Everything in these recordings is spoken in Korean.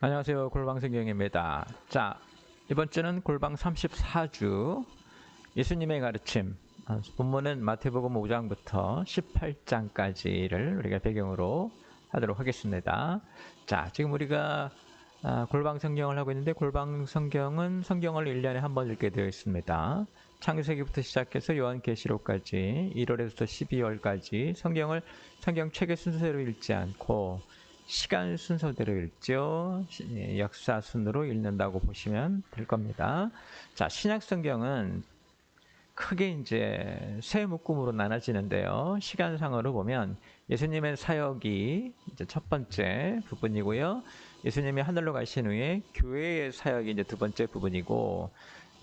안녕하세요. 골방성경입니다. 자, 이번 주는 골방 34주 예수님의 가르침. 본문은 마태복음 5장부터 18장까지를 우리가 배경으로 하도록 하겠습니다. 자, 지금 우리가 골방 성경을 하고 있는데, 골방 성경은 성경을 1년에 한 번 읽게 되어 있습니다. 창세기부터 시작해서 요한계시록까지 1월에서 12월까지 성경책의 순서대로 읽지 않고 시간 순서대로 읽죠. 역사 순으로 읽는다고 보시면 될 겁니다. 자, 신약 성경은 크게 이제 세 묶음으로 나눠지는데요. 시간상으로 보면 예수님의 사역이 이제 첫 번째 부분이고요. 예수님이 하늘로 가신 후에 교회의 사역이 이제 두 번째 부분이고,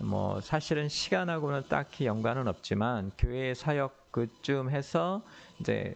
뭐 사실은 시간하고는 딱히 연관은 없지만 교회의 사역 그쯤 해서 이제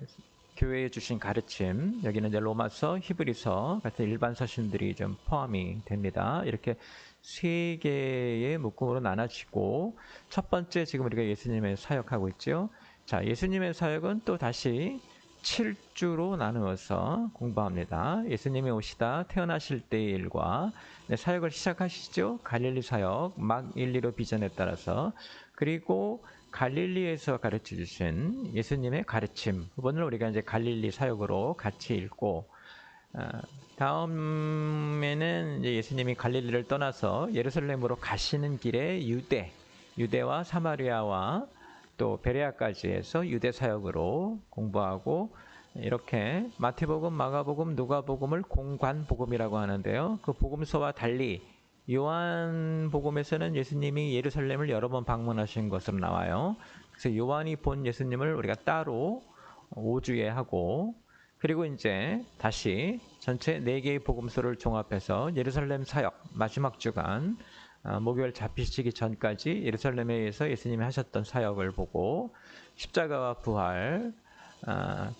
교회에 주신 가르침, 여기는 이제 로마서, 히브리서 같은 일반 서신들이 좀 포함이 됩니다. 이렇게 세 개의 묶음으로 나눠지고, 첫 번째 지금 우리가 예수님의 사역하고 있죠. 자, 예수님의 사역은 또 다시 7주로 나누어서 공부합니다. 예수님이 오시다 태어나실 때의 일과 사역을 시작하시죠. 갈릴리 사역, 막 1, 2로 비전에 따라서, 그리고 갈릴리에서 가르쳐 주신 예수님의 가르침 부분을 우리가 이제 갈릴리 사역으로 같이 읽고, 다음에는 이제 예수님이 갈릴리를 떠나서 예루살렘으로 가시는 길에 유대와 사마리아와 또 베레아까지 해서 유대 사역으로 공부하고, 이렇게 마태복음, 마가복음, 누가복음을 공관복음이라고 하는데요. 그 복음서와 달리 요한복음에서는 예수님이 예루살렘을 여러 번 방문하신 것으로 나와요. 그래서 요한이 본 예수님을 우리가 따로 5주에 하고, 그리고 이제 다시 전체 4개의 복음서를 종합해서 예루살렘 사역 마지막 주간, 목요일 잡히시기 전까지 예루살렘에 의해서 예수님이 하셨던 사역을 보고, 십자가와 부활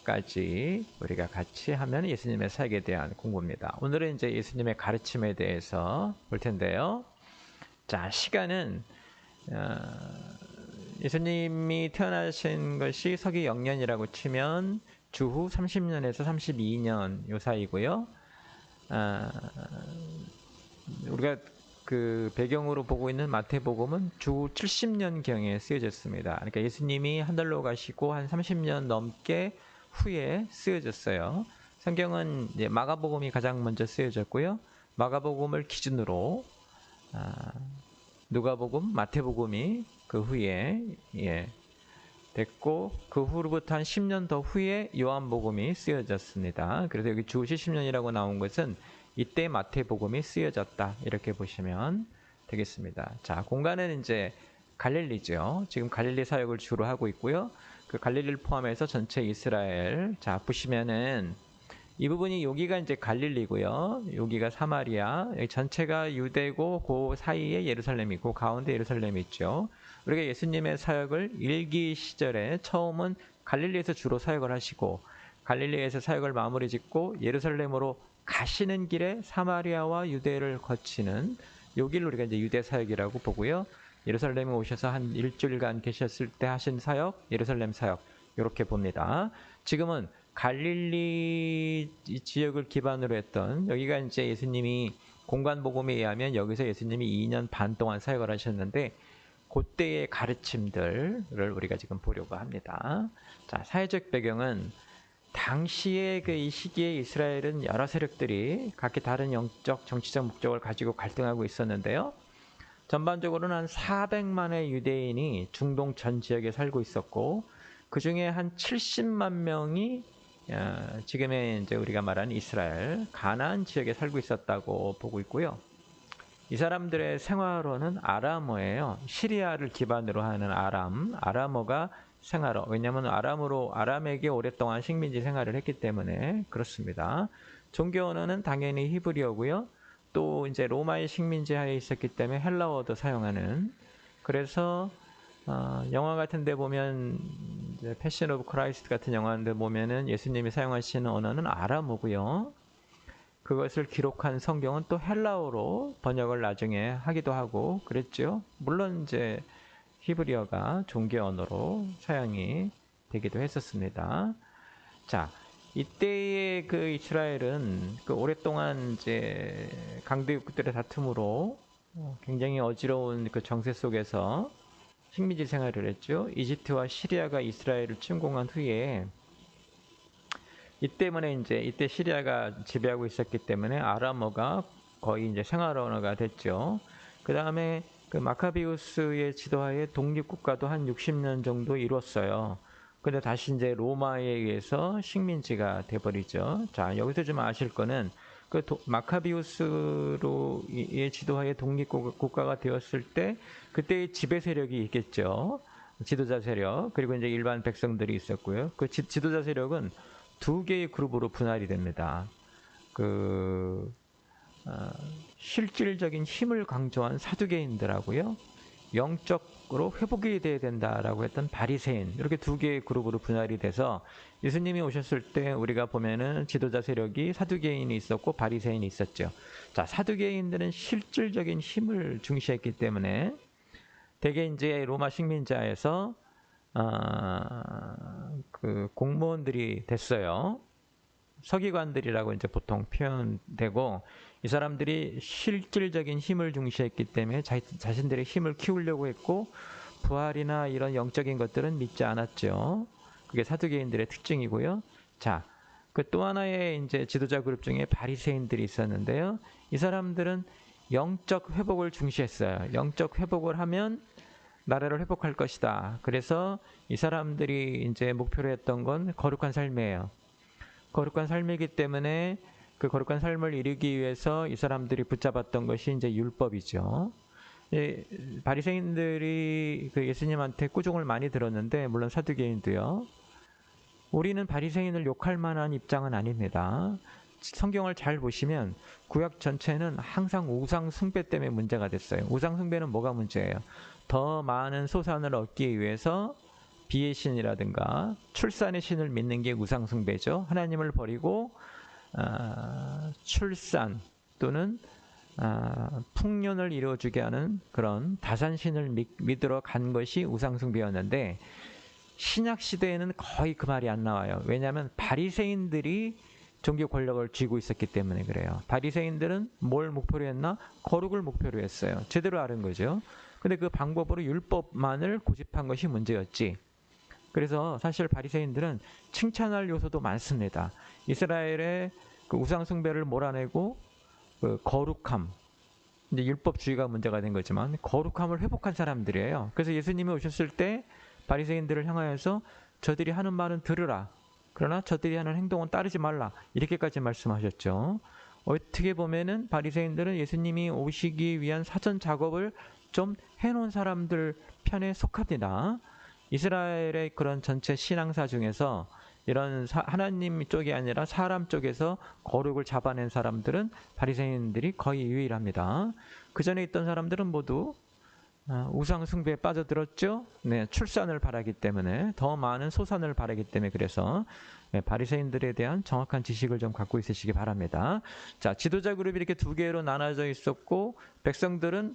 까지 우리가 같이 하면 예수님의 사역에 대한 공부입니다. 오늘은 이제 예수님의 가르침에 대해서 볼 텐데요. 자, 시간은 예수님이 태어나신 것이 서기 0년이라고 치면 주후 30년에서 32년 요 사이고요. 우리가 그 배경으로 보고 있는 마태복음은 주후 70년경에 쓰여졌습니다. 그러니까 예수님이 하늘로 가시고 한 30년 넘게 후에 쓰여졌어요. 성경은 이제 마가복음이 가장 먼저 쓰여졌고요. 마가복음을 기준으로 누가복음, 마태복음이 그 후에 됐고, 그 후로부터 한 10년 더 후에 요한복음이 쓰여졌습니다. 그래서 여기 주후 70년이라고 나온 것은 이때 마태복음이 쓰여졌다, 이렇게 보시면 되겠습니다. 자, 공간은 이제 갈릴리죠. 지금 갈릴리 사역을 주로 하고 있고요. 그 갈릴리를 포함해서 전체 이스라엘. 자, 보시면은 이 부분이 여기가 이제 갈릴리고요. 여기가 사마리아. 여기 전체가 유대고 그 사이에 예루살렘이고 가운데 예루살렘이 있죠. 우리가 예수님의 사역을 일기 시절에 처음은 갈릴리에서 주로 사역을 하시고, 갈릴리에서 사역을 마무리 짓고 예루살렘으로 가시는 길에 사마리아와 유대를 거치는 여기를 우리가 이제 유대 사역이라고 보고요. 예루살렘에 오셔서 한 일주일간 계셨을 때 하신 사역, 예루살렘 사역, 이렇게 봅니다. 지금은 갈릴리 지역을 기반으로 했던, 여기가 이제 예수님이 공관복음에 의하면 여기서 예수님이 2년 반 동안 사역을 하셨는데, 그때의 가르침들을 우리가 지금 보려고 합니다. 자, 사회적 배경은 당시의 그 이 시기에 이스라엘은 여러 세력들이 각기 다른 영적, 정치적 목적을 가지고 갈등하고 있었는데요. 전반적으로는 한 400만의 유대인이 중동 전 지역에 살고 있었고, 그 중에 한 70만 명이 지금의 이제 우리가 말하는 이스라엘, 가나안 지역에 살고 있었다고 보고 있고요. 이 사람들의 생활어는 아람어예요. 시리아를 기반으로 하는 아람어가 생활어. 왜냐하면 아람에게 오랫동안 식민지 생활을 했기 때문에 그렇습니다. 종교 언어는 당연히 히브리어고요. 또 이제 로마의 식민지 하에 있었기 때문에 헬라어도 사용하는. 그래서 영화 같은 데 보면 이제 패션 오브 크라이스트 같은 영화인데 보면은 예수님이 사용하시는 언어는 아람어고요. 그것을 기록한 성경은 또 헬라어로 번역을 나중에 하기도 하고 그랬죠. 물론 이제 히브리어가 종교 언어로 사용이 되기도 했었습니다. 자, 이때의 그 이스라엘은 그 오랫동안 이제 강대국들의 다툼으로 굉장히 어지러운 그 정세 속에서 식민지 생활을 했죠. 이집트와 시리아가 이스라엘을 침공한 후에 이 때문에 이때 시리아가 지배하고 있었기 때문에 아람어가 거의 이제 생활 언어가 됐죠. 그 다음에 그 마카비우스의 지도하에 독립국가도 한 60년 정도 이뤘어요. 근데 다시 이제 로마에 의해서 식민지가 돼버리죠. 자, 여기서 좀 아실 거는 그 마카비우스로의 지도하에 독립국가가 되었을 때 그때의 지배 세력이 있겠죠. 지도자 세력 그리고 이제 일반 백성들이 있었고요. 그 지도자 세력은 두 개의 그룹으로 분할이 됩니다. 실질적인 힘을 강조한 사두개인들하고요. 영적으로 회복이 돼야 된다라고 했던 바리새인 이렇게 두 개의 그룹으로 분할이 돼서 예수님이 오셨을 때 우리가 보면은 지도자 세력이 사두개인이 있었고 바리새인이 있었죠. 자, 사두개인들은 실질적인 힘을 중시했기 때문에 대개 이제 로마 식민지하에서 그 공무원들이 됐어요. 서기관들이라고 이제 보통 표현되고 이 사람들이 실질적인 힘을 중시했기 때문에 자신들의 힘을 키우려고 했고 부활이나 이런 영적인 것들은 믿지 않았죠. 그게 사두개인들의 특징이고요. 자, 그 또 하나의 이제 지도자 그룹 중에 바리새인들이 있었는데요. 이 사람들은 영적 회복을 중시했어요. 영적 회복을 하면 나라를 회복할 것이다. 그래서 이 사람들이 이제 목표로 했던 건 거룩한 삶이에요. 거룩한 삶이기 때문에 그 거룩한 삶을 이루기 위해서 이 사람들이 붙잡았던 것이 이제 율법이죠. 바리새인들이 그 예수님한테 꾸중을 많이 들었는데 물론 사두개인도요. 우리는 바리새인을 욕할 만한 입장은 아닙니다. 성경을 잘 보시면 구약 전체는 항상 우상 숭배 때문에 문제가 됐어요. 우상 숭배는 뭐가 문제예요? 더 많은 소산을 얻기 위해서 비의 신이라든가 출산의 신을 믿는 게 우상 숭배죠. 하나님을 버리고 출산 또는 풍년을 이루어주게 하는 그런 다산신을 믿으러 간 것이 우상 숭배였는데 신약 시대에는 거의 그 말이 안 나와요. 왜냐하면 바리새인들이 종교 권력을 쥐고 있었기 때문에 그래요. 바리새인들은 뭘 목표로 했나? 거룩을 목표로 했어요. 제대로 아는 거죠. 근데 그 방법으로 율법만을 고집한 것이 문제였지. 그래서 사실 바리새인들은 칭찬할 요소도 많습니다. 이스라엘의 그 우상 숭배를 몰아내고 그 거룩함, 이제 율법주의가 문제가 된 거지만 거룩함을 회복한 사람들이에요. 그래서 예수님이 오셨을 때 바리새인들을 향하여서 저들이 하는 말은 들으라. 그러나 저들이 하는 행동은 따르지 말라. 이렇게까지 말씀하셨죠. 어떻게 보면은 바리새인들은 예수님이 오시기 위한 사전 작업을 좀 해놓은 사람들 편에 속합니다. 이스라엘의 그런 전체 신앙사 중에서 이런 하나님 쪽이 아니라 사람 쪽에서 거룩을 잡아낸 사람들은 바리새인들이 거의 유일합니다. 그 전에 있던 사람들은 모두 우상 숭배에 빠져들었죠. 네, 출산을 바라기 때문에 더 많은 소산을 바라기 때문에 그래서 바리새인들에 대한 정확한 지식을 좀 갖고 있으시기 바랍니다. 자, 지도자 그룹이 이렇게 두 개로 나눠져 있었고 백성들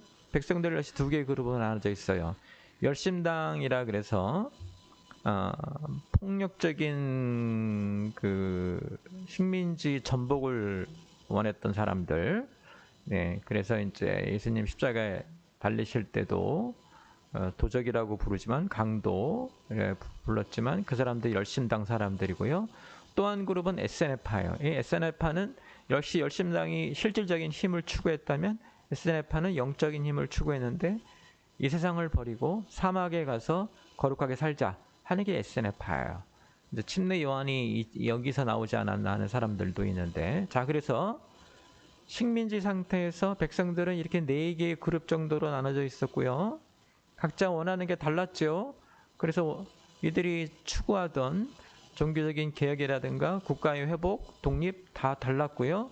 역시 두 개의 그룹으로 나눠져 있어요. 열심당이라 그래서 폭력적인 그 식민지 전복을 원했던 사람들. 네, 그래서 이제 예수님 십자가에 달리실 때도 도적이라고 부르지만 강도 불렀지만 그 사람들이 열심당 사람들이고요. 또 한 그룹은 에세네파예요. 이 에세네파는 역시 열심당이 실질적인 힘을 추구했다면 에세네파는 영적인 힘을 추구했는데 이 세상을 버리고 사막에 가서 거룩하게 살자 하는 게 에세네파예요. 이제 침례 요한이 여기서 나오지 않았나 하는 사람들도 있는데, 자, 그래서 식민지 상태에서 백성들은 이렇게 4개의 그룹 정도로 나눠져 있었고요. 각자 원하는 게 달랐죠. 그래서 이들이 추구하던 종교적인 개혁이라든가 국가의 회복, 독립 다 달랐고요.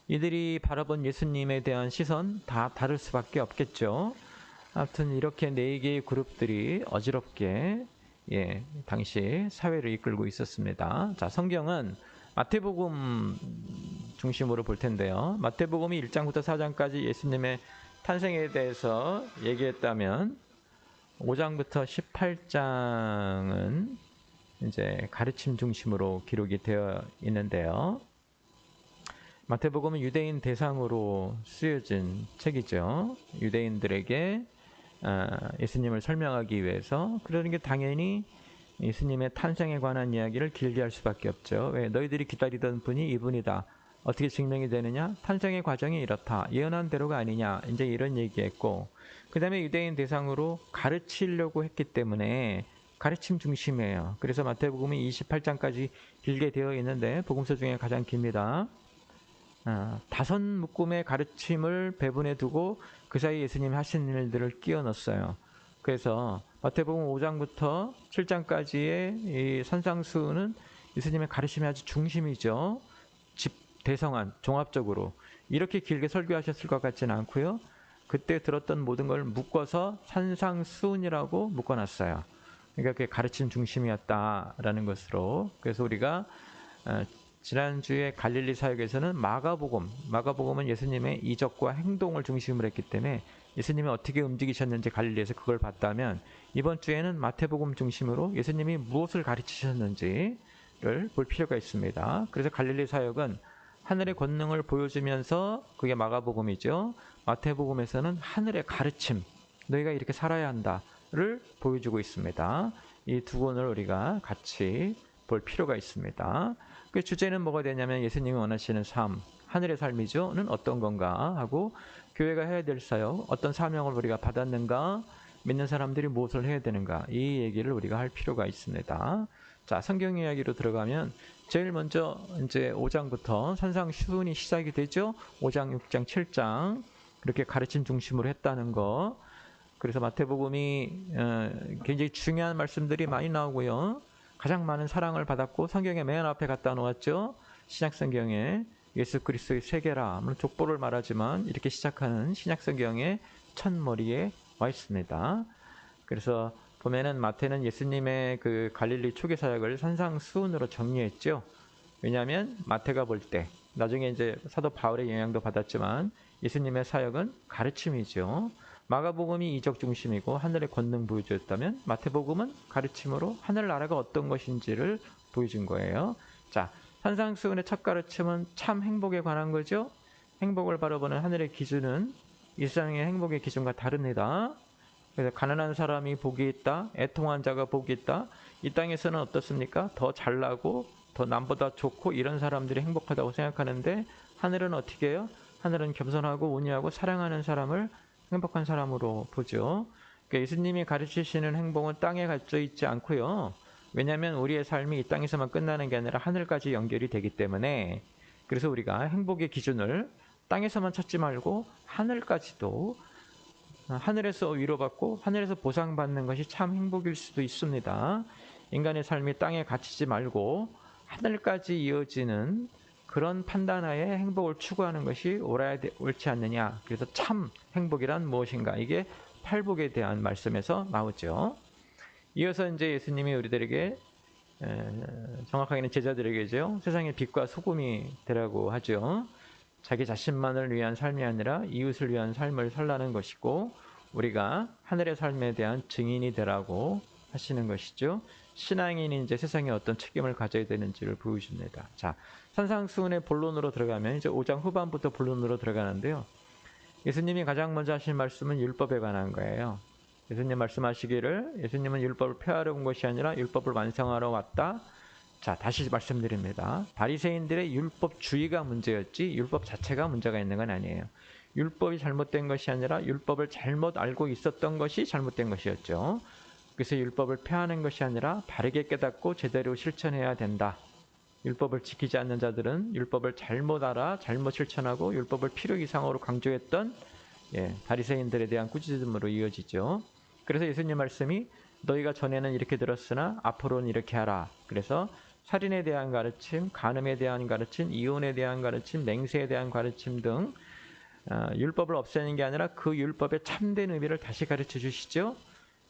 이들이 바라본 예수님에 대한 시선 다 다를 수밖에 없겠죠. 아무튼 이렇게 4개의 그룹들이 어지럽게 당시 사회를 이끌고 있었습니다. 자, 성경은 마태복음 중심으로 볼 텐데요. 마태복음이 1장부터 4장까지 예수님의 탄생에 대해서 얘기했다면 5장부터 18장은 이제 가르침 중심으로 기록이 되어 있는데요. 마태복음은 유대인 대상으로 쓰여진 책이죠. 유대인들에게 예수님을 설명하기 위해서. 그러는 게 당연히 예수님의 탄생에 관한 이야기를 길게 할 수밖에 없죠. 왜? 너희들이 기다리던 분이 이분이다. 어떻게 증명이 되느냐? 탄생의 과정이 이렇다. 예언한 대로가 아니냐? 이제 이런 얘기했고, 그 다음에 유대인 대상으로 가르치려고 했기 때문에 가르침 중심이에요. 그래서 마태복음이 28장까지 길게 되어 있는데 복음서 중에 가장 깁니다. 5 묶음의 가르침을 배분해 두고 그 사이 예수님이 하신 일들을 끼워 넣었어요. 그래서 마태복음 5장부터 7장까지의 이 산상수훈은 예수님의 가르침이 아주 중심이죠. 대성한 종합적으로 이렇게 길게 설교하셨을 것 같지는 않고요. 그때 들었던 모든 걸 묶어서 산상수훈이라고 묶어놨어요. 그러니까 그게 가르침 중심이었다라는 것으로. 그래서 우리가 지난주에 갈릴리 사역에서는 마가복음은 예수님의 이적과 행동을 중심으로 했기 때문에 예수님이 어떻게 움직이셨는지 갈릴리에서 그걸 봤다면, 이번 주에는 마태복음 중심으로 예수님이 무엇을 가르치셨는지를 볼 필요가 있습니다. 그래서 갈릴리 사역은 하늘의 권능을 보여주면서, 그게 마가복음이죠. 마태복음에서는 하늘의 가르침, 너희가 이렇게 살아야 한다를 보여주고 있습니다. 이 두 권을 우리가 같이 볼 필요가 있습니다. 그 주제는 뭐가 되냐면 예수님이 원하시는 삶, 하늘의 삶이죠.는 어떤 건가 하고, 교회가 해야 될 사역, 어떤 사명을 우리가 받았는가, 믿는 사람들이 무엇을 해야 되는가, 이 얘기를 우리가 할 필요가 있습니다. 자, 성경 이야기로 들어가면 제일 먼저 이제 5장부터 산상수훈이 시작이 되죠. 5장, 6장, 7장 그렇게 가르침 중심으로 했다는 거. 그래서 마태복음이 굉장히 중요한 말씀들이 많이 나오고요. 가장 많은 사랑을 받았고 성경의 맨 앞에 갖다 놓았죠. 신약성경에 예수 그리스도의 세계라, 물론 족보를 말하지만 이렇게 시작하는 신약성경의 첫머리에 와 있습니다. 그래서 보면은 마태는 예수님의 그 갈릴리 초기 사역을 산상수훈으로 정리했죠. 왜냐하면 마태가 볼 때, 나중에 이제 사도 바울의 영향도 받았지만 예수님의 사역은 가르침이죠. 마가복음이 이적 중심이고 하늘의 권능 보여주었다면 마태복음은 가르침으로 하늘나라가 어떤 것인지를 보여준 거예요. 자, 산상수훈의 첫 가르침은 참 행복에 관한 거죠. 행복을 바라보는 하늘의 기준은 이 세상의 행복의 기준과 다릅니다. 그래서 가난한 사람이 복이 있다, 애통한 자가 복이 있다. 이 땅에서는 어떻습니까? 더 잘나고 더 남보다 좋고 이런 사람들이 행복하다고 생각하는데, 하늘은 어떻게 해요? 하늘은 겸손하고 온유하고 사랑하는 사람을 행복한 사람으로 보죠. 그러니까 예수님이 가르치시는 행복은 땅에 갇혀 있지 않고요. 왜냐하면 우리의 삶이 이 땅에서만 끝나는 게 아니라 하늘까지 연결이 되기 때문에, 그래서 우리가 행복의 기준을 땅에서만 찾지 말고 하늘까지도, 하늘에서 위로받고 하늘에서 보상받는 것이 참 행복일 수도 있습니다. 인간의 삶이 땅에 갇히지 말고 하늘까지 이어지는 그런 판단하에 행복을 추구하는 것이 옳지 않느냐. 그래서 참 행복이란 무엇인가, 이게 팔복에 대한 말씀에서 나오죠. 이어서 이제 예수님이 우리들에게, 정확하게는 제자들에게죠, 세상의 빛과 소금이 되라고 하죠. 자기 자신만을 위한 삶이 아니라 이웃을 위한 삶을 살라는 것이고, 우리가 하늘의 삶에 대한 증인이 되라고 하시는 것이죠. 신앙인이 이제 세상에 어떤 책임을 가져야 되는지를 보여줍니다. 자, 산상수훈의 본론으로 들어가면 이제 5장 후반부터 본론으로 들어가는데요. 예수님이 가장 먼저 하신 말씀은 율법에 관한 거예요. 예수님 말씀하시기를, 예수님은 율법을 폐하러 온 것이 아니라 율법을 완성하러 왔다. 자, 다시 말씀드립니다. 바리새인들의 율법주의가 문제였지 율법 자체가 문제가 있는 건 아니에요. 율법이 잘못된 것이 아니라 율법을 잘못 알고 있었던 것이 잘못된 것이었죠. 그래서 율법을 폐하는 것이 아니라 바르게 깨닫고 제대로 실천해야 된다. 율법을 지키지 않는 자들은 율법을 잘못 알아 잘못 실천하고 율법을 필요 이상으로 강조했던 바리새인들에 대한 꾸짖음으로 이어지죠. 그래서 예수님 말씀이 너희가 전에는 이렇게 들었으나 앞으로는 이렇게 하라. 그래서 살인에 대한 가르침, 간음에 대한 가르침, 이혼에 대한 가르침, 맹세에 대한 가르침 등 율법을 없애는 게 아니라 그 율법의 참된 의미를 다시 가르쳐 주시죠.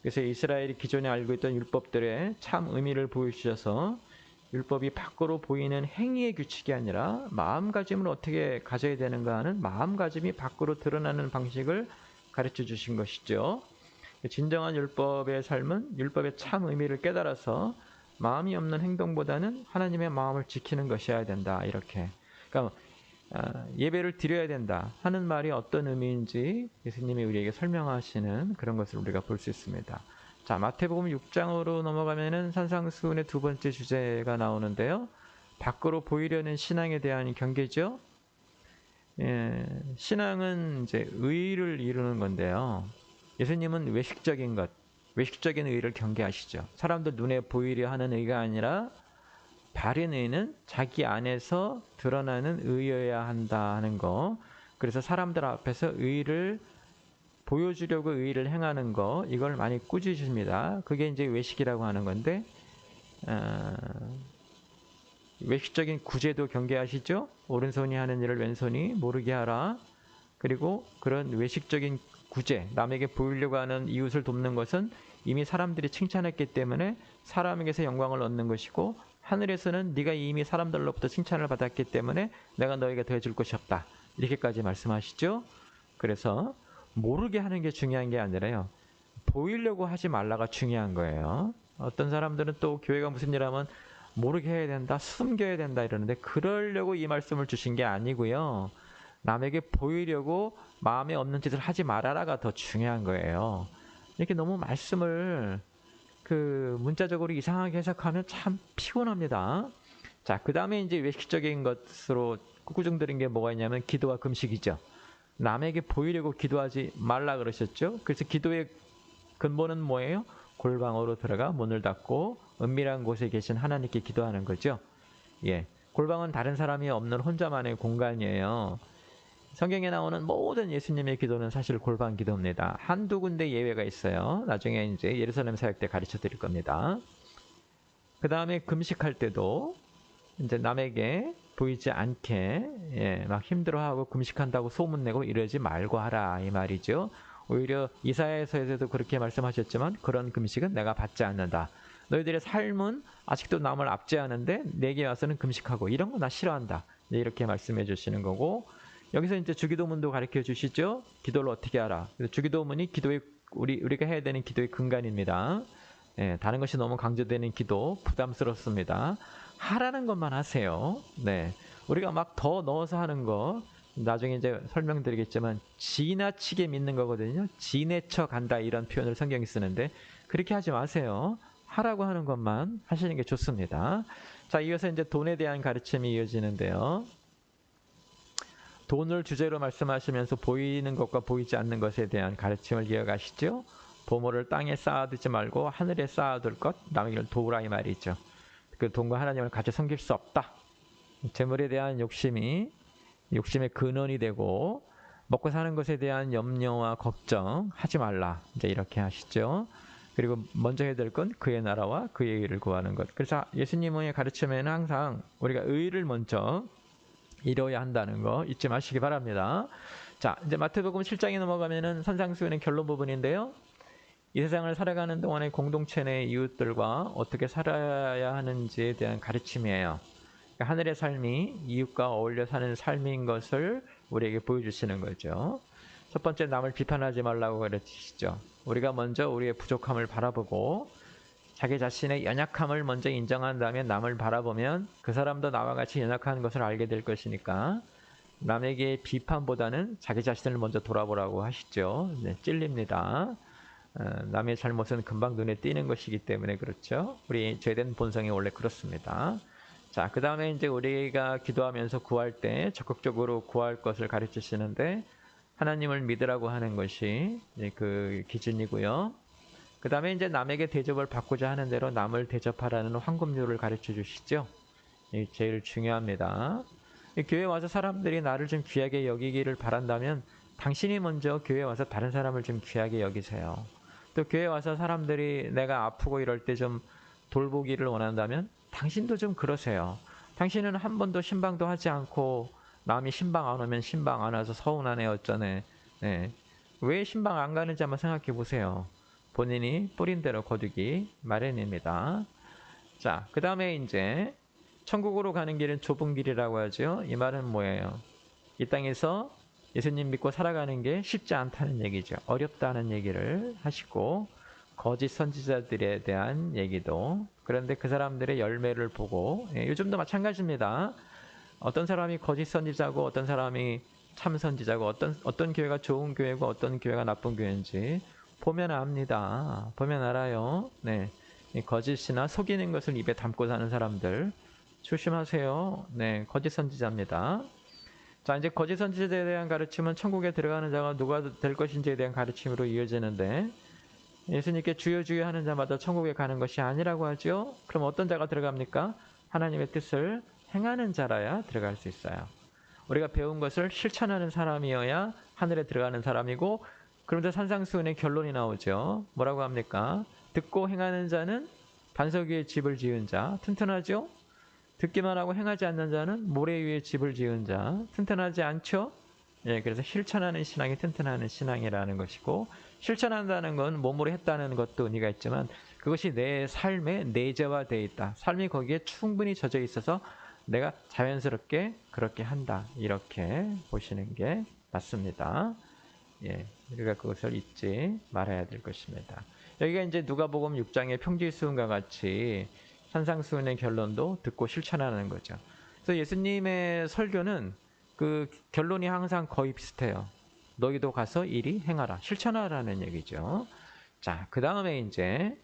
그래서 이스라엘이 기존에 알고 있던 율법들의 참 의미를 보여주셔서 율법이 밖으로 보이는 행위의 규칙이 아니라 마음가짐을 어떻게 가져야 되는가 하는 마음가짐이 밖으로 드러나는 방식을 가르쳐 주신 것이죠. 진정한 율법의 삶은 율법의 참 의미를 깨달아서 마음이 없는 행동보다는 하나님의 마음을 지키는 것이어야 된다. 이렇게. 그러니까 예배를 드려야 된다 하는 말이 어떤 의미인지 예수님이 우리에게 설명하시는 그런 것을 우리가 볼 수 있습니다. 자, 마태복음 6장으로 넘어가면은 산상수훈의 두 번째 주제가 나오는데요. 밖으로 보이려는 신앙에 대한 경계죠. 예, 신앙은 이제 의를 이루는 건데요. 예수님은 외식적인 것, 외식적인 의를 경계하시죠. 사람들 눈에 보이려 하는 의가 아니라 바른 의는 자기 안에서 드러나는 의여야 한다 하는 거. 그래서 사람들 앞에서 의를 보여주려고 의를 행하는 거, 이걸 많이 꾸짖으십니다. 그게 이제 외식이라고 하는 건데, 외식적인 구제도 경계하시죠? 오른손이 하는 일을 왼손이 모르게 하라. 그리고 그런 외식적인 구제, 남에게 보이려고 하는 이웃을 돕는 것은 이미 사람들이 칭찬했기 때문에 사람에게서 영광을 얻는 것이고, 하늘에서는 네가 이미 사람들로부터 칭찬을 받았기 때문에 내가 너에게 더해줄 것이 없다. 이렇게까지 말씀하시죠. 그래서 모르게 하는 게 중요한 게 아니라요, 보이려고 하지 말라가 중요한 거예요. 어떤 사람들은 또 교회가 무슨 일 하면 모르게 해야 된다, 숨겨야 된다 이러는데, 그러려고 이 말씀을 주신 게 아니고요. 남에게 보이려고 마음에 없는 짓을 하지 말아라가 더 중요한 거예요. 이렇게 너무 말씀을 문자적으로 이상하게 해석하면 참 피곤합니다. 자, 그 다음에 이제 외식적인 것으로 꾸중드린 게 뭐가 있냐면 기도와 금식이죠. 남에게 보이려고 기도하지 말라 그러셨죠. 그래서 기도의 근본은 뭐예요? 골방으로 들어가 문을 닫고 은밀한 곳에 계신 하나님께 기도하는 거죠. 예, 골방은 다른 사람이 없는 혼자만의 공간이에요. 성경에 나오는 모든 예수님의 기도는 사실 골방 기도입니다. 한두 군데 예외가 있어요. 나중에 이제 예루살렘 사역 때 가르쳐 드릴 겁니다. 그 다음에 금식할 때도 이제 남에게 보이지 않게 막 힘들어하고 금식한다고 소문내고 이러지 말고 하라 이 말이죠. 오히려 이사야서에서도 그렇게 말씀하셨지만 그런 금식은 내가 받지 않는다. 너희들의 삶은 아직도 남을 압제하는데 내게 와서는 금식하고 이런 거 나 싫어한다. 이렇게 말씀해 주시는 거고, 여기서 이제 주기도문도 가르쳐 주시죠. 기도를 어떻게 하라. 주기도문이 기도의 우리가 해야 되는 기도의 근간입니다. 예, 다른 것이 너무 강조되는 기도 부담스럽습니다. 하라는 것만 하세요. 네, 우리가 막 더 넣어서 하는 거 나중에 이제 설명드리겠지만 지나치게 믿는 거거든요. 지내쳐 간다 이런 표현을 성경이 쓰는데 그렇게 하지 마세요. 하라고 하는 것만 하시는 게 좋습니다. 자, 이어서 이제 돈에 대한 가르침이 이어지는데요. 돈을 주제로 말씀하시면서 보이는 것과 보이지 않는 것에 대한 가르침을 이어가시죠. 보물을 땅에 쌓아두지 말고 하늘에 쌓아둘 것, 남에게 도우라 이 말이죠. 그 돈과 하나님을 같이 섬길 수 없다. 재물에 대한 욕심의 근원이 되고 먹고 사는 것에 대한 염려와 걱정 하지 말라. 이제 이렇게 하시죠. 그리고 먼저 해야 될 건 그의 나라와 그의 의를 구하는 것. 그래서 예수님의 가르침에는 항상 우리가 의를 먼저 이뤄야 한다는 거 잊지 마시기 바랍니다. 자, 이제 마태복음 7장에 넘어가면은 산상수훈의 결론 부분인데요. 이 세상을 살아가는 동안의 공동체 내 이웃들과 어떻게 살아야 하는지에 대한 가르침이에요. 그러니까 하늘의 삶이 이웃과 어울려 사는 삶인 것을 우리에게 보여주시는 거죠. 첫 번째, 남을 비판하지 말라고 가르치시죠. 우리가 먼저 우리의 부족함을 바라보고 자기 자신의 연약함을 먼저 인정한 다음에 남을 바라보면 그 사람도 나와 같이 연약한 것을 알게 될 것이니까 남에게 비판보다는 자기 자신을 먼저 돌아보라고 하시죠. 네, 찔립니다. 남의 잘못은 금방 눈에 띄는 것이기 때문에 그렇죠. 우리 죄된 본성이 원래 그렇습니다. 자, 그 다음에 이제 우리가 기도하면서 구할 때 적극적으로 구할 것을 가르치시는데 하나님을 믿으라고 하는 것이 그 기준이고요. 그 다음에 이제 남에게 대접을 받고자 하는 대로 남을 대접하라는 황금률을 가르쳐 주시죠. 이게 제일 중요합니다. 교회 와서 사람들이 나를 좀 귀하게 여기기를 바란다면 당신이 먼저 교회 와서 다른 사람을 좀 귀하게 여기세요. 또 교회 와서 사람들이 내가 아프고 이럴 때 좀 돌보기를 원한다면 당신도 좀 그러세요. 당신은 한 번도 신방도 하지 않고 남이 신방 안 오면 신방 안 와서 서운하네 어쩌네. 네. 왜 신방 안 가는지 한번 생각해 보세요. 본인이 뿌린 대로 거두기 마련입니다. 자, 그 다음에 이제 천국으로 가는 길은 좁은 길이라고 하죠. 이 말은 뭐예요? 이 땅에서 예수님 믿고 살아가는 게 쉽지 않다는 얘기죠. 어렵다는 얘기를 하시고, 거짓 선지자들에 대한 얘기도. 그런데 그 사람들의 열매를 보고, 요즘도 마찬가지입니다. 어떤 사람이 거짓 선지자고 어떤 사람이 참 선지자고 어떤 교회가 좋은 교회고 어떤 교회가 나쁜 교회인지 보면 압니다. 보면 알아요. 네. 이 거짓이나 속이는 것을 입에 담고 사는 사람들 조심하세요. 네, 거짓 선지자입니다. 자, 이제 거짓 선지자에 대한 가르침은 천국에 들어가는 자가 누가 될 것인지에 대한 가르침으로 이어지는데 예수님께 주여 주여 하는 자마다 천국에 가는 것이 아니라고 하죠. 그럼 어떤 자가 들어갑니까? 하나님의 뜻을 행하는 자라야 들어갈 수 있어요. 우리가 배운 것을 실천하는 사람이어야 하늘에 들어가는 사람이고, 그런데 산상수훈의 결론이 나오죠. 뭐라고 합니까? 듣고 행하는 자는 반석 위에 집을 지은 자, 튼튼하죠? 듣기만 하고 행하지 않는 자는 모래 위에 집을 지은 자, 튼튼하지 않죠? 예, 그래서 실천하는 신앙이 튼튼하는 신앙이라는 것이고, 실천한다는 건 몸으로 했다는 것도 의미가 있지만 그것이 내 삶에 내재화되어 있다. 삶이 거기에 충분히 젖어 있어서 내가 자연스럽게 그렇게 한다. 이렇게 보시는 게 맞습니다. 예, 우리가 그것을 잊지 말아야 될 것입니다. 여기가 이제 누가복음 6장의 평지수훈과 같이 산상수훈의 결론도 듣고 실천하는 거죠. 그래서 예수님의 설교는 그 결론이 항상 거의 비슷해요. 너희도 가서 이리 행하라. 실천하라는 얘기죠. 자, 그 다음에 이제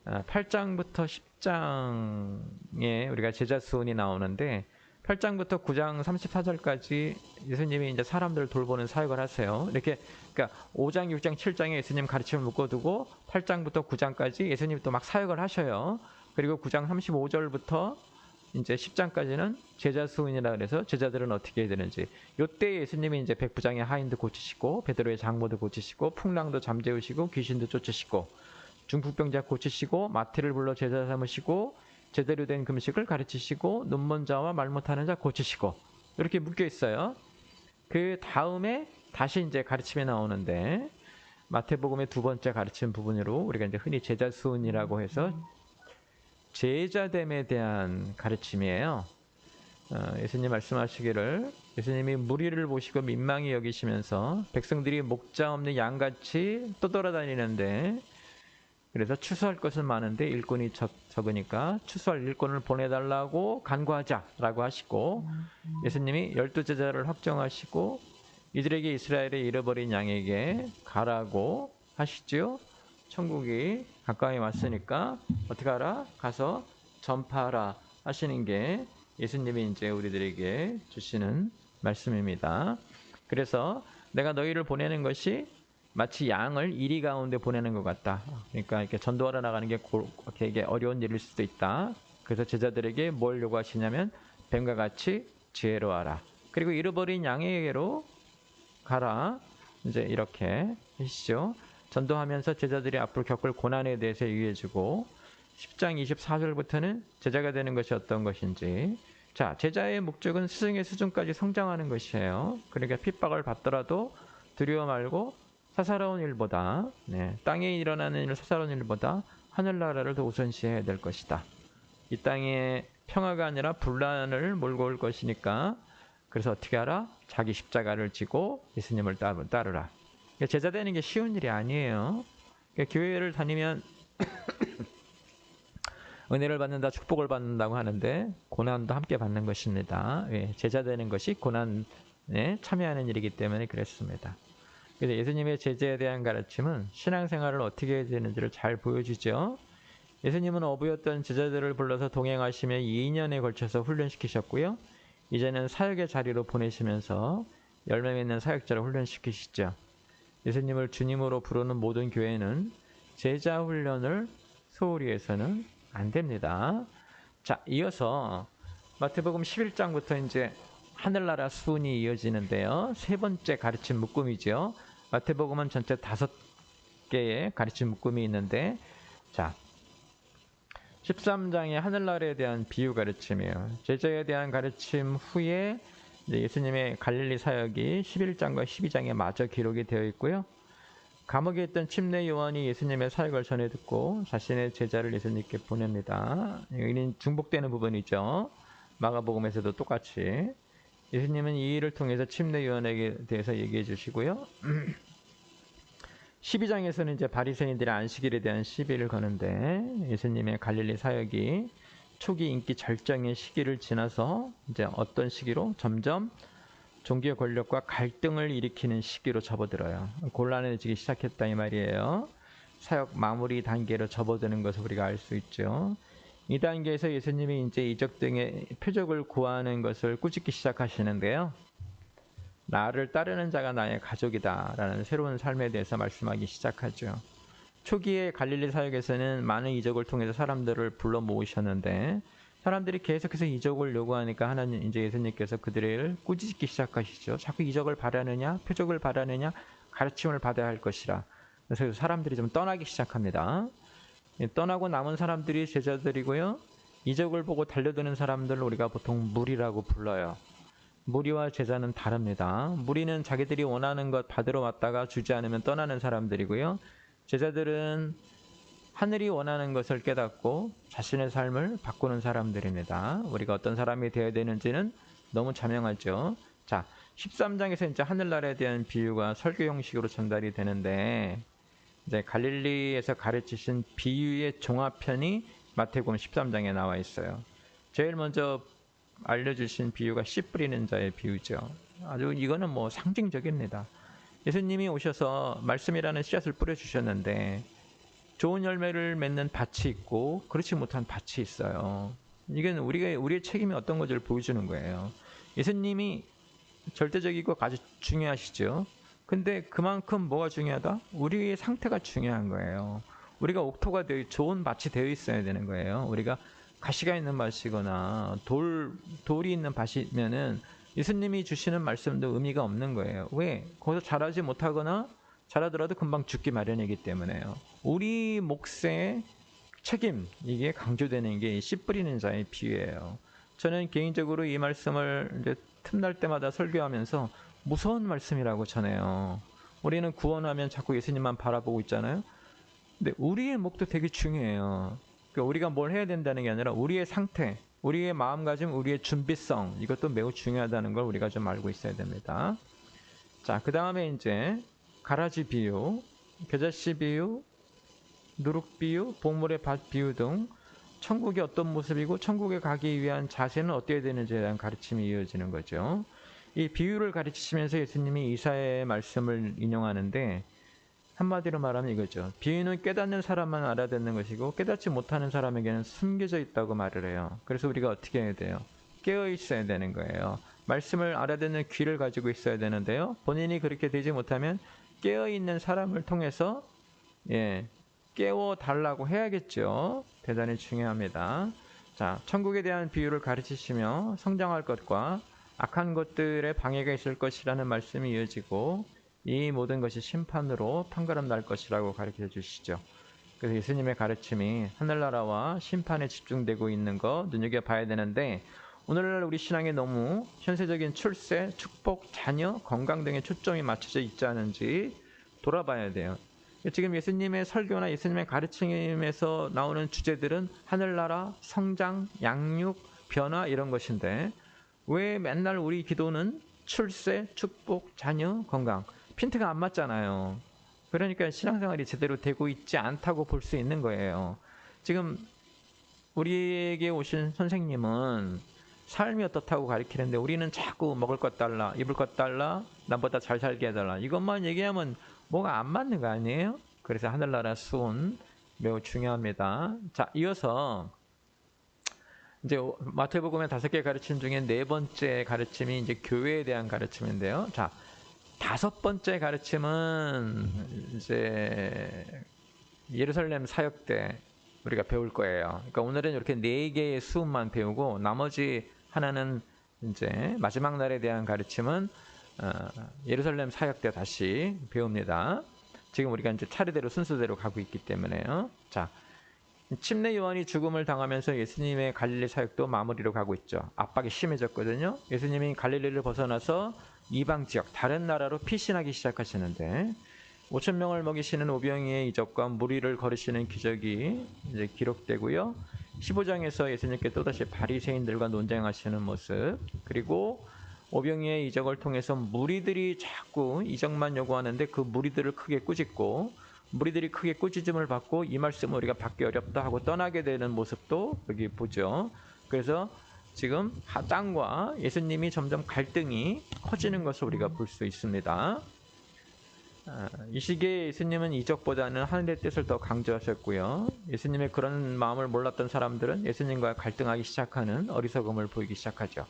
8장부터 10장에 우리가 제자 수훈이 나오는데 8장부터 9장 34절까지 예수님이 이제 사람들을 돌보는 사역을 하세요. 이렇게 그러니까 5장, 6장, 7장에 예수님 가르침을 묶어두고 8장부터 9장까지 예수님이 또 막 사역을 하셔요. 그리고 9장 35절부터 이제 10장까지는 제자 수훈이라 그래서 제자들은 어떻게 해야 되는지. 요때 예수님이 이제 백부장의 하인도 고치시고 베드로의 장모도 고치시고 풍랑도 잠재우시고 귀신도 쫓으시고 중풍병자 고치시고 마태를 불러 제자 삼으시고 제대로 된 금식을 가르치시고 눈먼 자와 말 못하는 자 고치시고 이렇게 묶여 있어요. 그 다음에 다시 이제 가르침이 나오는데 마태복음의 두 번째 가르침 부분으로 우리가 이제 흔히 제자 수훈이라고 해서 제자됨에 대한 가르침이에요. 예수님 말씀하시기를 예수님이 무리를 보시고 민망히 여기시면서 백성들이 목자 없는 양같이 떠돌아다니는데 그래서 추수할 것은 많은데 일꾼이 적으니까 추수할 일꾼을 보내달라고 간구하자라고 하시고 예수님이 12제자를 확정하시고 이들에게 이스라엘의 잃어버린 양에게 가라고 하시죠. 천국이 가까이 왔으니까 어떻게 하라? 가서 전파하라 하시는 게 예수님이 이제 우리들에게 주시는 말씀입니다. 그래서 내가 너희를 보내는 것이 마치 양을 이리 가운데 보내는 것 같다. 그러니까 이렇게 전도하러 나가는 게 되게 어려운 일일 수도 있다. 그래서 제자들에게 뭘 요구하시냐면 뱀과 같이 지혜로워하라. 그리고 잃어버린 양에게로 가라. 이제 이렇게 하시죠. 전도하면서 제자들이 앞으로 겪을 고난에 대해서 얘기해주고 10장 24절부터는 제자가 되는 것이 어떤 것인지. 자, 제자의 목적은 스승의 수준까지 성장하는 것이에요. 그러니까 핍박을 받더라도 두려워 말고 사사로운 일보다 땅에 일어나는 일 사사로운 일보다 하늘나라를 더 우선시해야 될 것이다. 이 땅에 평화가 아니라 분란을 몰고 올 것이니까 그래서 어떻게 하라? 자기 십자가를 지고 예수님을 따르라. 제자 되는 게 쉬운 일이 아니에요. 교회를 다니면 은혜를 받는다, 축복을 받는다고 하는데 고난도 함께 받는 것입니다. 제자 되는 것이 고난에 참여하는 일이기 때문에 그랬습니다. 그래서 예수님의 제자에 대한 가르침은 신앙생활을 어떻게 해야 되는지를 잘 보여주죠. 예수님은 어부였던 제자들을 불러서 동행하시며 2년에 걸쳐서 훈련시키셨고요. 이제는 사역의 자리로 보내시면서 열매 맺는 사역자를 훈련시키시죠. 예수님을 주님으로 부르는 모든 교회는 제자 훈련을 소홀히 해서는 안 됩니다. 자, 이어서 마태복음 11장부터 이제 하늘나라 수훈이 이어지는데요. 세 번째 가르침 묶음이죠. 마태복음은 전체 5개의 가르침 묶음이 있는데, 자, 13장의 하늘나라에 대한 비유 가르침이에요. 제자에 대한 가르침 후에 예수님의 갈릴리 사역이 11장과 12장에 마저 기록이 되어 있고요. 감옥에 있던 침례 요한이 예수님의 사역을 전해 듣고 자신의 제자를 예수님께 보냅니다. 여기는 중복되는 부분이죠. 마가복음에서도 똑같이. 예수님은 이 일을 통해서 침례 요한에게 대해서 얘기해 주시고요. 12장에서는 이제 바리새인들의 안식일에 대한 시비를 거는데 예수님의 갈릴리 사역이 초기 인기 절정의 시기를 지나서 이제 어떤 시기로 점점 종교 권력과 갈등을 일으키는 시기로 접어들어요. 곤란해지기 시작했다 이 말이에요. 사역 마무리 단계로 접어드는 것을 우리가 알 수 있죠. 이 단계에서 예수님이 이제 이적 등의 표적을 구하는 것을 꾸짖기 시작하시는데요. 나를 따르는 자가 나의 가족이다 라는 새로운 삶에 대해서 말씀하기 시작하죠. 초기에 갈릴리 사역에서는 많은 이적을 통해서 사람들을 불러 모으셨는데 사람들이 계속해서 이적을 요구하니까 하나님 이제 예수님께서 그들을 꾸짖기 시작하시죠. 자꾸 이적을 바라느냐, 표적을 바라느냐, 가르침을 받아야 할 것이라. 그래서 사람들이 좀 떠나기 시작합니다. 떠나고 남은 사람들이 제자들이고요. 이적을 보고 달려드는 사람들을 우리가 보통 무리라고 불러요. 무리와 제자는 다릅니다. 무리는 자기들이 원하는 것 받으러 왔다가 주지 않으면 떠나는 사람들이고요. 제자들은 하늘이 원하는 것을 깨닫고 자신의 삶을 바꾸는 사람들입니다. 우리가 어떤 사람이 되어야 되는지는 너무 자명하죠. 자, 13장에서 이제 하늘나라에 대한 비유가 설교 형식으로 전달이 되는데 이제 갈릴리에서 가르치신 비유의 종합편이 마태복음 13장에 나와 있어요. 제일 먼저 알려주신 비유가 씨 뿌리는 자의 비유죠. 아주 이거는 뭐 상징적입니다. 예수님이 오셔서 말씀이라는 씨앗을 뿌려주셨는데 좋은 열매를 맺는 밭이 있고 그렇지 못한 밭이 있어요. 이건 우리의 책임이 어떤 것을 보여주는 거예요. 예수님이 절대적이고 아주 중요하시죠. 근데 그만큼 뭐가 중요하다? 우리의 상태가 중요한 거예요. 우리가 옥토가 좋은 밭이 되어 있어야 되는 거예요. 우리가 가시가 있는 밭이거나 돌이 있는 밭이면은 예수님이 주시는 말씀도 의미가 없는 거예요. 왜? 거기서 자라지 못하거나 자라더라도 금방 죽기 마련이기 때문에요. 우리 몫의 책임, 이게 강조되는 게 씨 뿌리는 자의 비유예요. 저는 개인적으로 이 말씀을 이제 틈날 때마다 설교하면서 무서운 말씀이라고 전해요. 우리는 구원하면 자꾸 예수님만 바라보고 있잖아요. 근데 우리의 몫도 되게 중요해요. 그러니까 우리가 뭘 해야 된다는 게 아니라 우리의 상태, 우리의 마음가짐, 우리의 준비성, 이것도 매우 중요하다는 걸 우리가 좀 알고 있어야 됩니다. 자, 그 다음에 이제 가라지 비유, 겨자씨 비유, 누룩 비유, 복물의 밭 비유 등 천국이 어떤 모습이고 천국에 가기 위한 자세는 어떻게 되는지에 대한 가르침이 이어지는 거죠. 이 비유를 가르치시면서 예수님이 이사야의 말씀을 인용하는데 한마디로 말하면 이거죠. 비유는 깨닫는 사람만 알아듣는 것이고 깨닫지 못하는 사람에게는 숨겨져 있다고 말을 해요. 그래서 우리가 어떻게 해야 돼요? 깨어 있어야 되는 거예요. 말씀을 알아듣는 귀를 가지고 있어야 되는데요. 본인이 그렇게 되지 못하면 깨어 있는 사람을 통해서 깨워달라고 해야겠죠. 대단히 중요합니다. 자, 천국에 대한 비유를 가르치시며 성장할 것과 악한 것들의 방해가 있을 것이라는 말씀이 이어지고 이 모든 것이 심판으로 판가름 날 것이라고 가르쳐 주시죠. 그래서 예수님의 가르침이 하늘나라와 심판에 집중되고 있는 거 눈여겨봐야 되는데 오늘날 우리 신앙에 너무 현세적인 출세, 축복, 자녀, 건강 등에 초점이 맞춰져 있지 않은지 돌아봐야 돼요. 지금 예수님의 설교나 예수님의 가르침에서 나오는 주제들은 하늘나라, 성장, 양육, 변화 이런 것인데 왜 맨날 우리 기도는 출세, 축복, 자녀, 건강 핀트가 안 맞잖아요. 그러니까 신앙생활이 제대로 되고 있지 않다고 볼 수 있는 거예요. 지금 우리에게 오신 선생님은 삶이 어떻다고 가르치는데 우리는 자꾸 먹을 것 달라, 입을 것 달라, 남보다 잘 살게 해달라 이것만 얘기하면 뭐가 안 맞는 거 아니에요? 그래서 하늘나라 수온 매우 중요합니다. 자, 이어서 이제 마태복음의 5개 가르침 중에 4번째 가르침이 이제 교회에 대한 가르침인데요. 자, 5번째 가르침은 이제 예루살렘 사역 때 우리가 배울 거예요. 그러니까 오늘은 이렇게 4개의 수업만 배우고 나머지 하나는 이제 마지막 날에 대한 가르침은 예루살렘 사역 때 다시 배웁니다. 지금 우리가 이제 차례대로 순서대로 가고 있기 때문에요. 자, 침례 요한이 죽음을 당하면서 예수님의 갈릴리 사역도 마무리로 가고 있죠. 압박이 심해졌거든요. 예수님이 갈릴리를 벗어나서 이방 지역, 다른 나라로 피신하기 시작하시는데 5,000명을 먹이시는 오병이의 이적과 무리를 거르시는 기적이 이제 기록되고요. 15장에서 예수님께 또다시 바리새인들과 논쟁하시는 모습, 그리고 오병이의 이적을 통해서 무리들이 자꾸 이적만 요구하는데 그 무리들을 크게 꾸짖고 무리들이 크게 꾸짖음을 받고 이 말씀을 우리가 받기 어렵다 하고 떠나게 되는 모습도 여기 보죠. 그래서 지금 땅과 예수님이 점점 갈등이 커지는 것을 우리가 볼 수 있습니다. 이 시기에 예수님은 이적보다는 하늘의 뜻을 더 강조하셨고요. 예수님의 그런 마음을 몰랐던 사람들은 예수님과 갈등하기 시작하는 어리석음을 보이기 시작하죠.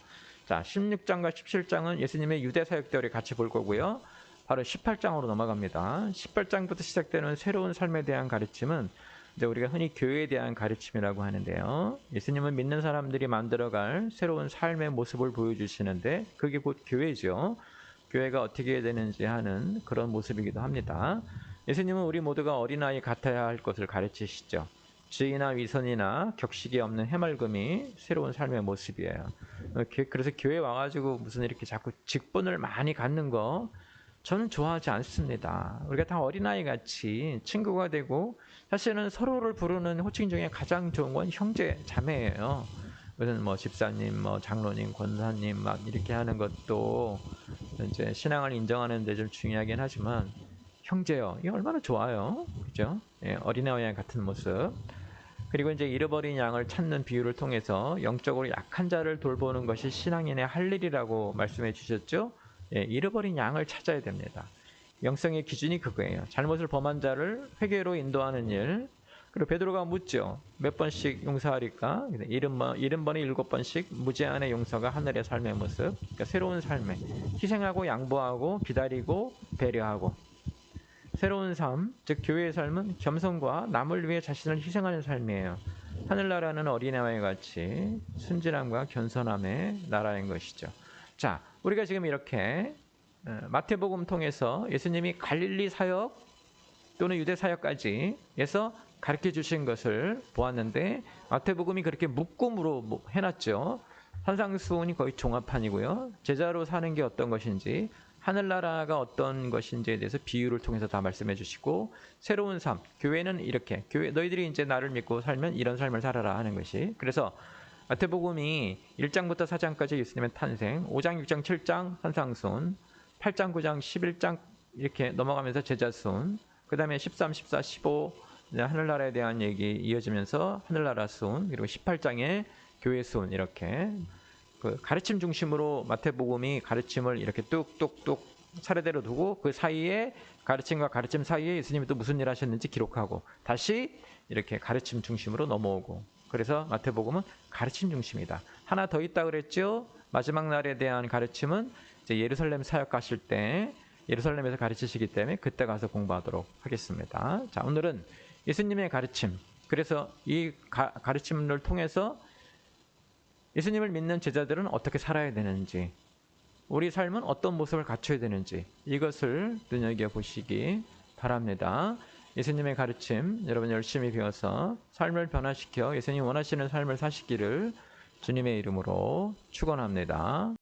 자, 16장과 17장은 예수님의 유대 사역 때 우리 같이 볼 거고요. 바로 18장으로 넘어갑니다. 18장부터 시작되는 새로운 삶에 대한 가르침은 이제 우리가 흔히 교회에 대한 가르침이라고 하는데요. 예수님은 믿는 사람들이 만들어갈 새로운 삶의 모습을 보여주시는데 그게 곧 교회죠. 교회가 어떻게 해야 되는지 하는 그런 모습이기도 합니다. 예수님은 우리 모두가 어린아이 같아야 할 것을 가르치시죠. 지위나 위선이나 격식이 없는 해맑음이 새로운 삶의 모습이에요. 그래서 교회 와가지고 무슨 이렇게 자꾸 직분을 많이 갖는 거 저는 좋아하지 않습니다. 우리가 다 어린아이 같이 친구가 되고 사실은 서로를 부르는 호칭 중에 가장 좋은 건 형제, 자매예요. 무슨 뭐 집사님, 뭐 장로님, 권사님 막 이렇게 하는 것도 이제 신앙을 인정하는 데 좀 중요하긴 하지만 형제요, 이게 얼마나 좋아요, 그죠? 예, 어린아이 같은 모습. 그리고 이제 잃어버린 양을 찾는 비유를 통해서 영적으로 약한 자를 돌보는 것이 신앙인의 할 일이라고 말씀해 주셨죠. 예, 잃어버린 양을 찾아야 됩니다. 영성의 기준이 그거예요. 잘못을 범한 자를 회개로 인도하는 일. 그리고 베드로가 묻죠. 몇 번씩 용서하리까? 70번에 7번씩 무제한의 용서가 하늘의 삶의 모습. 그러니까 새로운 삶에 희생하고 양보하고 기다리고 배려하고 새로운 삶, 즉 교회의 삶은 겸손과 남을 위해 자신을 희생하는 삶이에요. 하늘나라는 어린아이와 같이 순진함과 겸손함의 나라인 것이죠. 자, 우리가 지금 이렇게 마태복음 통해서 예수님이 갈릴리 사역 또는 유대 사역까지 해서 가르쳐 주신 것을 보았는데 마태복음이 그렇게 묶음으로 해놨죠. 산상수훈이 거의 종합판이고요. 제자로 사는 게 어떤 것인지 하늘나라가 어떤 것인지에 대해서 비유를 통해서 다 말씀해 주시고 새로운 삶, 교회는 이렇게 너희들이 이제 나를 믿고 살면 이런 삶을 살아라 하는 것이. 그래서 마태복음이 1장부터 4장까지 예수님의 탄생, 5장, 6장, 7장 산상순, 8장, 9장, 11장 이렇게 넘어가면서 제자순, 그 다음에 13, 14, 15 하늘나라에 대한 얘기 이어지면서 하늘나라 순, 그리고 18장에 교회 순 이렇게 그 가르침 중심으로 마태복음이 가르침을 이렇게 뚝뚝뚝 차례대로 두고 그 사이에 가르침과 가르침 사이에 예수님이 또 무슨 일 하셨는지 기록하고 다시 이렇게 가르침 중심으로 넘어오고 그래서 마태복음은 가르침 중심이다. 하나 더 있다 그랬죠. 마지막 날에 대한 가르침은 이제 예루살렘 사역 가실 때 예루살렘에서 가르치시기 때문에 그때 가서 공부하도록 하겠습니다. 자, 오늘은 예수님의 가르침, 그래서 이 가르침을 통해서 예수님을 믿는 제자들은 어떻게 살아야 되는지, 우리 삶은 어떤 모습을 갖춰야 되는지 이것을 눈여겨보시기 바랍니다. 예수님의 가르침 여러분 열심히 배워서 삶을 변화시켜 예수님 원하시는 삶을 사시기를 주님의 이름으로 축원합니다.